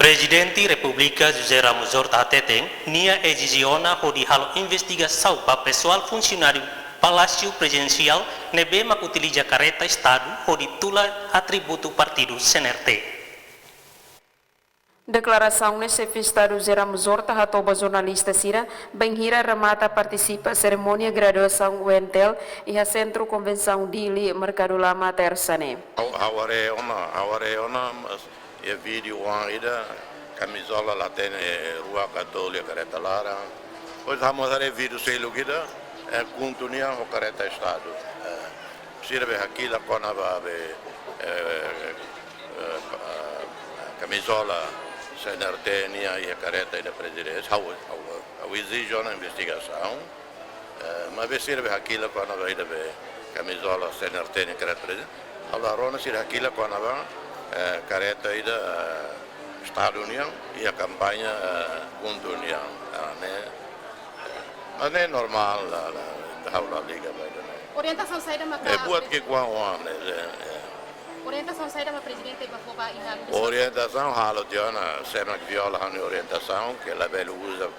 Presidente República José Ramos Horta Teteng nia exisiona hodi halo investigação para pessoal funcionário Palácio Presidencial nebe mak utiliza careta Estado hodi tula atributo partido CNRT. Declaração nesse Estado José Ramos Horta hatoba jornalista Sira Benhira Ramata participa cerimônia graduação UNTEL e a Centro Convenção Dili Mercado Lama Tersane. Aware ona e vídeo ida camisola latene rua católica careta lara. Pois vamos a vídeo selo gida contunia o careta Estado. Sirve aqui la conava camisola CNRT e a careta da presidência, a exige uma investigação, mas serve aquilo quando vai da camisola CNRT e a careta da presidência, a rona serve aquilo quando vai careta da Estado União e a campanha contra a União, mas não é normal a liga vai da. Orientação saída uma é boa que quando orientação saída uma presidente para focar em orientação halo diana sema que viola a orientação que ela belo usa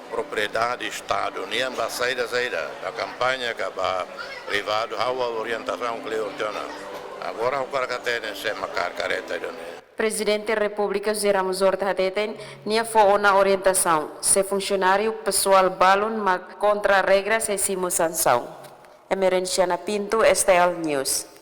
propriedade Estado nem a saída da campanha que va privado a orientação que diana agora o cara que tem sema careta Presidente da República José Ramos Horta Teteng nia foi na orientação se funcionário pessoal balon contra regras e simo sanção. Emerenciana Pinto, STL News.